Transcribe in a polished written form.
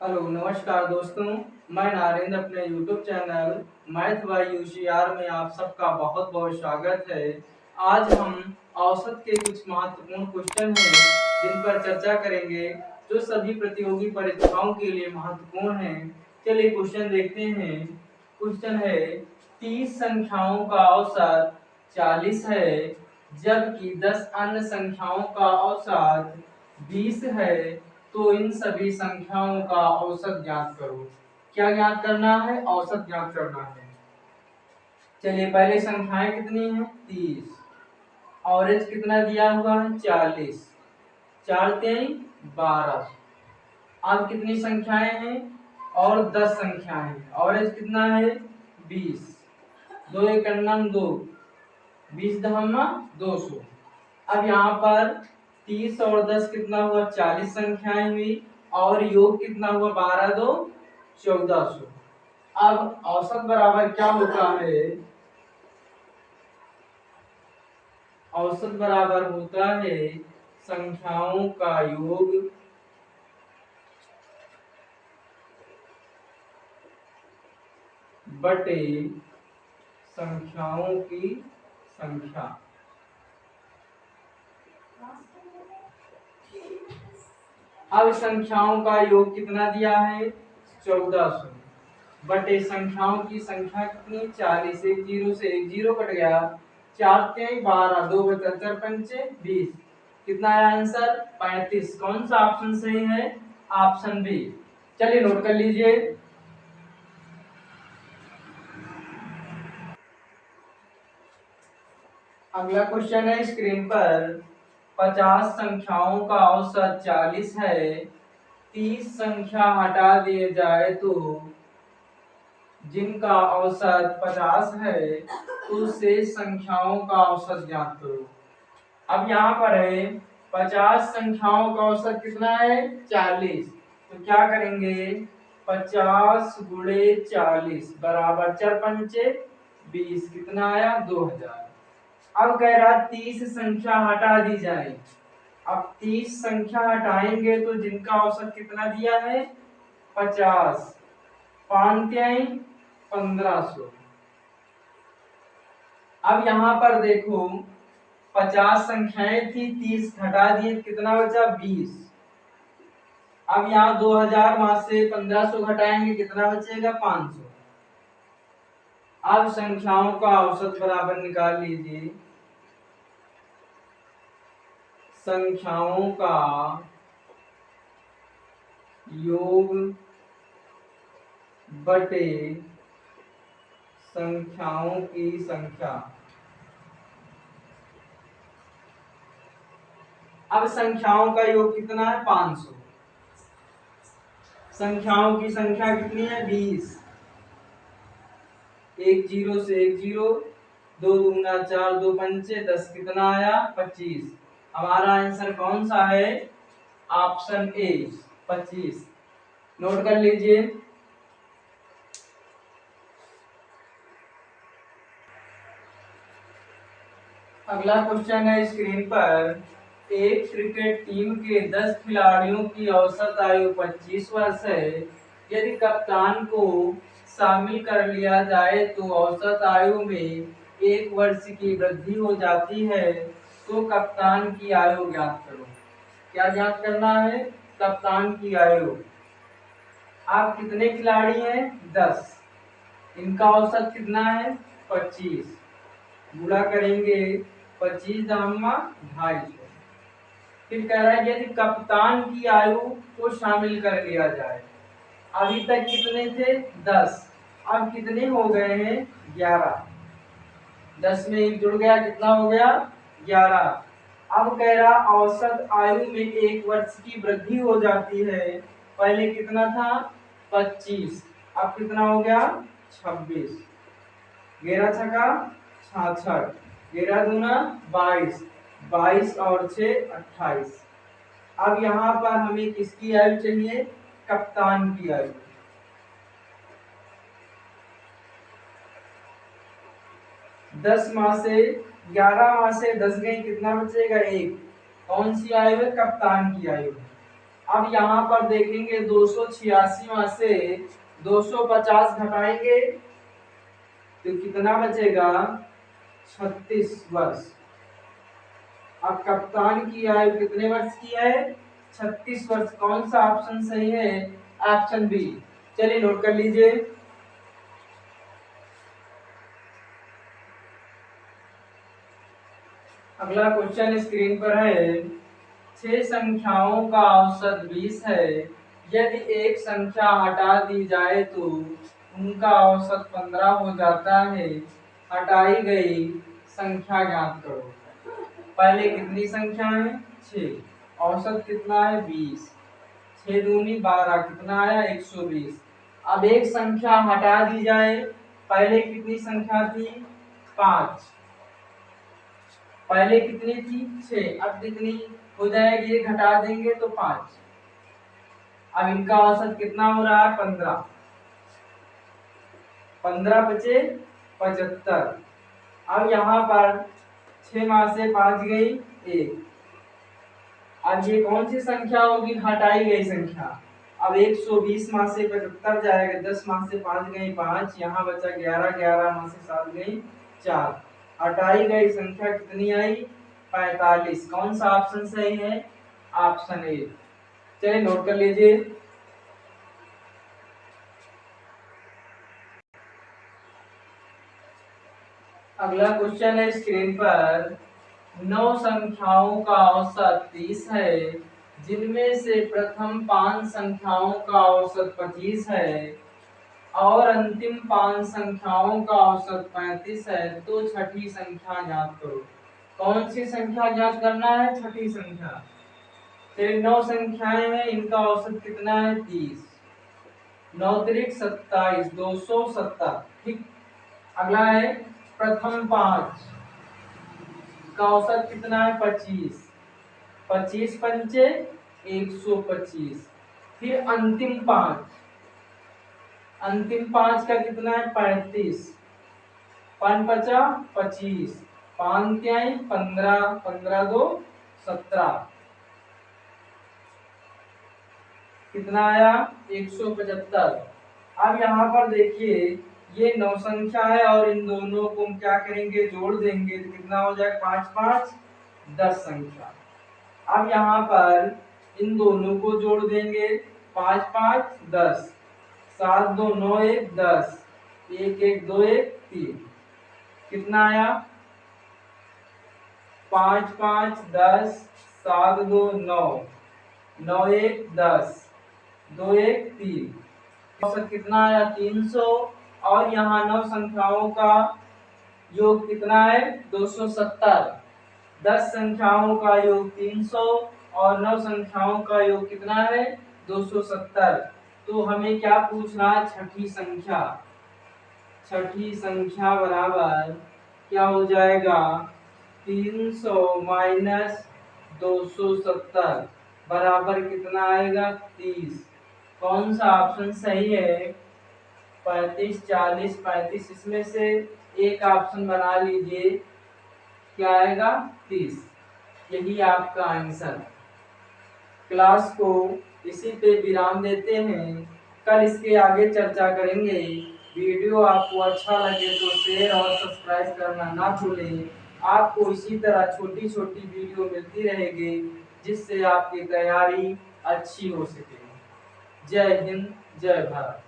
Hello नमस्कार दोस्तों। मैं नरेंद्र अपने यूट्यूब चैनल मैथ बाय यूसीआर में आप सबका बहुत बहुत स्वागत है। आज हम औसत के कुछ महत्वपूर्ण क्वेश्चन हैं जिन पर चर्चा करेंगे जो सभी प्रतियोगी परीक्षाओं के लिए महत्वपूर्ण हैं। चलिए क्वेश्चन देखते हैं। क्वेश्चन है 30 संख्याओं का औसत 40 है जबकि 10 अन्य संख्याओं का औसत 20 है, तो इन सभी संख्याओं का औसत ज्ञात करो। क्या ज्ञात करना है? औसत ज्ञात करना है। चलिए पहले संख्याएं कितनी हैं? 30। औरेज कितना दिया हुआ है? 40। 4 3 12। अब कितनी संख्याएं हैं? और 10 संख्याएं हैं। औरेज कितना है? 20। 2 एक अन्नम 2, 20 दहमा 200। अब यहाँ पर 30 और 10 कितना हुआ? 40 संख्याएं हुई और योग कितना हुआ? 12 2 1400। अब औसत बराबर क्या होता है? औसत बराबर होता है संख्याओं का योग बटे संख्याओं की संख्या। अब संख्याओं का योग कितना दिया है? 1400 बटे संख्याओं की संख्या कितनी? 40। एक जीरो से एक जीरो कट गया। 4 3 12, 2 बचा 4 पंचे 20। कितना आया आंसर? 35। कौन सा ऑप्शन सही है? Option B. चलिए नोट कर लीजिए। अगला क्वेश्चन है स्क्रीन पर। 50 संख्याओं का औसत 40 है। 30 संख्या हटा दिए जाए तो जिनका औसत 50 है तो शेष संख्याओं का औसत ज्ञात करो। अब यहाँ पर है 50 संख्याओं का औसत कितना है? 40। तो क्या करेंगे? 50 गुणे 40 बराबर 4 पंचे 20। कितना आया? 2000। अब कह रहा 30 संख्या हटा दी जाए। अब 30 संख्या हटाएंगे तो जिनका औसत कितना दिया है? 50। 5 3 1500। अब यहाँ पर देखो 50 संख्याएं थी, 30 घटा दिए, कितना बचा? 20। अब यहाँ 2000 वहां से 1500 घटाएंगे, कितना बचेगा? 500। अब संख्याओं का औसत बराबर निकाल लीजिए। संख्याओं का योग बटे संख्याओं की संख्या। अब संख्याओं का योग कितना है? 500। संख्याओं की संख्या कितनी है? 20। एक जीरो से एक जीरो, 2 दूना 4, 2 पंचे 10। कितना आया? 25। हमारा आंसर कौन सा है? Option A 25। नोट कर लीजिए। अगला क्वेश्चन है स्क्रीन पर। एक क्रिकेट टीम के 10 खिलाड़ियों की औसत आयु 25 वर्ष है। यदि कप्तान को शामिल कर लिया जाए तो औसत आयु में 1 वर्ष की वृद्धि हो जाती है। तो कप्तान की आयु ज्ञात करो। क्या ज्ञात करना है? कप्तान की आयु। आप कितने खिलाड़ी हैं? 10। इनका औसत कितना है? 25। गुणा करेंगे 25 दामा 250। फिर कह रहा है यदि कप्तान की आयु को शामिल कर लिया जाए। अभी तक कितने थे? 10। अब कितने हो गए हैं? 11। 10 में एक जुड़ गया, कितना हो गया? 11। अब कह रहा औसत आयु में 1 वर्ष की वृद्धि हो जाती है। पहले कितना था? 25। अब कितना हो गया? 26। 11 छका 66, 11 दूना 22, 22 और 6 28। अब यहाँ पर हमें किसकी आयु चाहिए? कप्तान की आयु। 10 माह से 11 माह से 10 गए, कितना बचेगा? 1। कौन सी आयु है? कप्तान की आयु। अब यहाँ पर देखेंगे 286 में से 250 घटाएंगे तो कितना बचेगा? 36 वर्ष। अब कप्तान की आयु कितने वर्ष की है? 36 वर्ष। कौन सा ऑप्शन सही है? Option B. चलिए नोट कर लीजिए। अगला क्वेश्चन स्क्रीन पर है। 6 संख्याओं का औसत 20 है। यदि एक संख्या हटा दी जाए तो उनका औसत 15 हो जाता है। हटाई गई संख्या ज्ञात करो। पहले कितनी संख्या है? 6। औसत कितना है? 20। 6 दूनी 12 कितना आया? 120। अब एक संख्या हटा दी जाए। पहले कितनी संख्या थी? 5। पहले कितनी थी? 6। अब कितनी हो जाएगी? एक घटा देंगे तो 5। अब इनका औसत कितना हो रहा है? 15। 15 बचे 75। अब यहाँ पर 6 में से 5 गई 1। अब ये कौन सी संख्या होगी? हटाई गई संख्या। अब 120 में से 75 जाएगा। 10 में से 5 गई 5। यहाँ बचा 11। 11 में से 7 गई 4। हटाई गई संख्या कितनी आई? 45। कौन सा ऑप्शन सही है? Option A. चलिए नोट कर लीजिए। अगला क्वेश्चन है स्क्रीन पर। 9 संख्याओं का औसत 30 है, जिनमें से प्रथम 5 संख्याओं का औसत 25 है और अंतिम 5 संख्याओं का औसत 35 है, तो छठी संख्या ज्ञात करो। कौन सी संख्या ज्ञात करना है? छठी संख्या। 9 संख्याएं हैं, इनका औसत कितना है? 30। 9 त्रिक 27, 270। ठीक। अगला है प्रथम 5 का औसत कितना है? 25। 25 पंचे 125। फिर अंतिम 5। अंतिम 5 का कितना है? 35। 5 बचा 25। 5 त्याई 15। 15 2 17। कितना आया? 175। अब यहाँ पर देखिए ये 9 संख्या है और इन दोनों को हम क्या करेंगे? जोड़ देंगे तो कितना हो जाएगा? 5 5 10 संख्या। अब यहाँ पर इन दोनों को जोड़ देंगे। 5 5 10। 7 2 9 1 10। 1 1 2 1 3। कितना आया? 5 5 10। 7 2 9। 9 1 10। 2 1 3। औसत कितना आया? 300। और यहाँ 9 संख्याओं का योग कितना है? 270। 10 संख्याओं का योग 300 और 9 संख्याओं का योग कितना है? 270। तो हमें क्या पूछना है? छठी संख्या। छठी संख्या बराबर क्या हो जाएगा? 300 माइनस 270 बराबर कितना आएगा? 30। कौन सा ऑप्शन सही है? 35 40 35। इसमें से एक ऑप्शन बना लीजिए। क्या आएगा? 30। यही आपका आंसर। क्लास को इसी पे विराम देते हैं। कल इसके आगे चर्चा करेंगे। वीडियो आपको अच्छा लगे तो शेयर और सब्सक्राइब करना ना भूलें। आपको इसी तरह छोटी छोटी वीडियो मिलती रहेगी जिससे आपकी तैयारी अच्छी हो सके। जय हिंद, जय भारत।